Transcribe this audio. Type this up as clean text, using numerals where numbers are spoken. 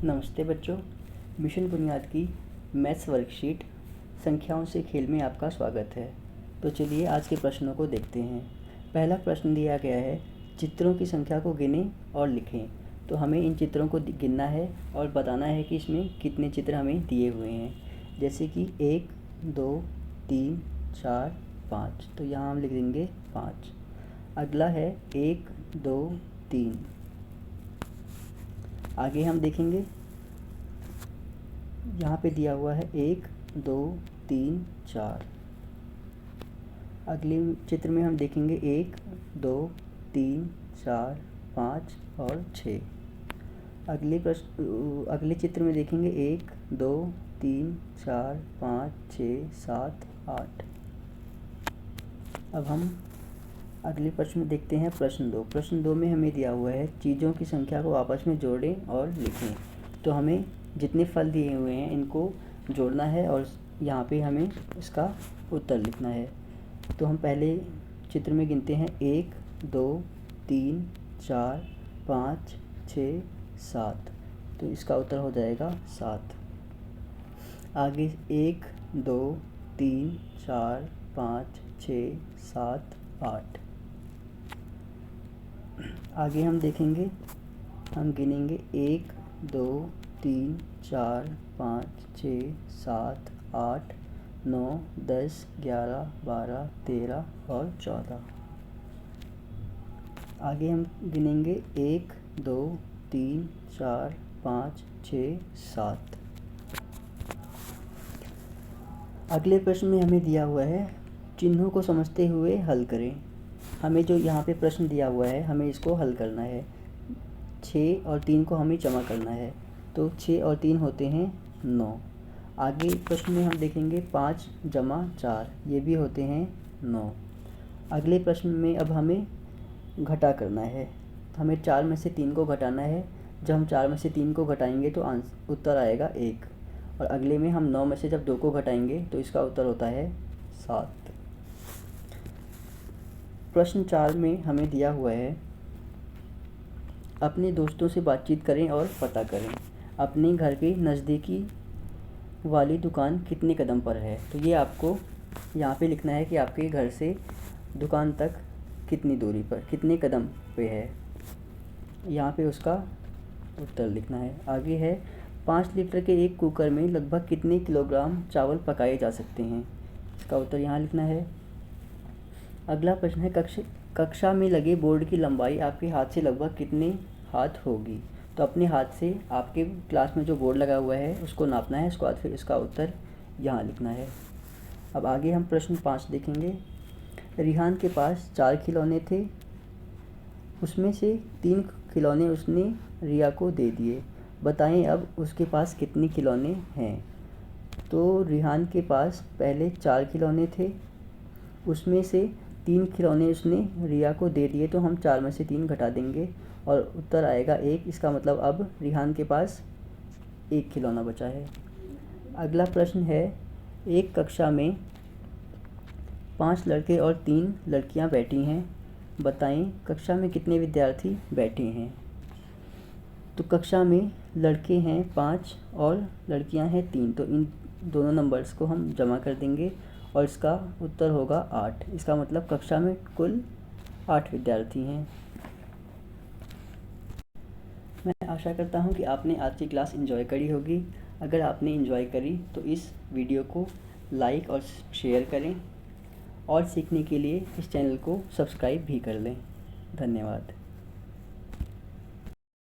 नमस्ते बच्चों, मिशन बुनियाद की मैथ्स वर्कशीट संख्याओं से खेल में आपका स्वागत है। तो चलिए आज के प्रश्नों को देखते हैं। पहला प्रश्न दिया गया है, चित्रों की संख्या को गिनें और लिखें। तो हमें इन चित्रों को गिनना है और बताना है कि इसमें कितने चित्र हमें दिए हुए हैं। जैसे कि 1, 2, 3, 4, 5। तो यहाँ हम लिख देंगे 5। अगला है 1, 2, 3। आगे हम देखेंगे, यहाँ पे दिया हुआ है 1, 2, 3, 4। अगले चित्र में हम देखेंगे 1, 2, 3, 4, 5 और 6। अगले चित्र में देखेंगे 1, 2, 3, 4, 5, 6, 7, 8। अब हम अगले प्रश्न में देखते हैं प्रश्न 2। प्रश्न 2 में हमें दिया हुआ है, चीज़ों की संख्या को आपस में जोड़ें और लिखें। तो हमें जितने फल दिए हुए हैं इनको जोड़ना है और यहाँ पे हमें इसका उत्तर लिखना है। तो हम पहले चित्र में गिनते हैं 1, 2, 3, 4, 5, 6, 7। तो इसका उत्तर हो जाएगा 7। आगे 1, 2, 3, 4, 5, 6, 7, 8। आगे हम देखेंगे, हम गिनेंगे 1, 2, 3, 4, 5, 6, 7, 8, 9, 10, 11, 12, 13 और 14। आगे हम गिनेंगे 1, 2, 3, 4, 5, 6, 7। अगले प्रश्न में हमें दिया हुआ है, चिन्हों को समझते हुए हल करें। हमें जो यहाँ पे प्रश्न दिया हुआ है हमें इसको हल करना है। 6 और 3 को हमें जमा करना है। तो 6 और 3 होते हैं 9। आगे प्रश्न में हम देखेंगे 5 जमा 4, ये भी होते हैं 9। अगले प्रश्न में अब हमें घटा करना है। हमें 4 में से 3 को घटाना है। जब हम 4 में से 3 को घटाएंगे तो उत्तर आएगा 1। और अगले में हम 9 में से जब 2 को घटाएंगे तो इसका उत्तर होता है 7। प्रश्न 4 में हमें दिया हुआ है, अपने दोस्तों से बातचीत करें और पता करें, अपने घर के नज़दीकी वाली दुकान कितने कदम पर है। तो ये आपको यहाँ पे लिखना है कि आपके घर से दुकान तक कितनी दूरी पर, कितने कदम पे है। यहाँ पे उसका उत्तर लिखना है। आगे है, 5 लीटर के एक कुकर में लगभग कितने किलोग्राम चावल पकाए जा सकते हैं। इसका उत्तर यहाँ लिखना है। अगला प्रश्न है, कक्षा में लगे बोर्ड की लंबाई आपके हाथ से लगभग कितने हाथ होगी। तो अपने हाथ से आपके क्लास में जो बोर्ड लगा हुआ है उसको नापना है। उसके बाद फिर इसका उत्तर यहाँ लिखना है। अब आगे हम प्रश्न 5 देखेंगे। रिहान के पास 4 खिलौने थे, उसमें से 3 खिलौने उसने रिया को दे दिए। बताएं अब उसके पास कितने खिलौने हैं। तो रिहान के पास पहले 4 खिलौने थे, उसमें से 3 खिलौने उसने रिया को दे दिए। तो हम 4 में से 3 घटा देंगे और उत्तर आएगा 1। इसका मतलब अब रिहान के पास 1 खिलौना बचा है। अगला प्रश्न है, एक कक्षा में 5 लड़के और 3 लड़कियां बैठी हैं। बताएं कक्षा में कितने विद्यार्थी बैठे हैं। तो कक्षा में लड़के हैं 5 और लड़कियां हैं 3। तो इन दोनों नंबर्स को हम जमा कर देंगे और इसका उत्तर होगा 8। इसका मतलब कक्षा में कुल 8 विद्यार्थी हैं। मैं आशा करता हूँ कि आपने आज की क्लास एंजॉय करी होगी। अगर आपने एंजॉय करी तो इस वीडियो को लाइक और शेयर करें और सीखने के लिए इस चैनल को सब्सक्राइब भी कर लें। धन्यवाद।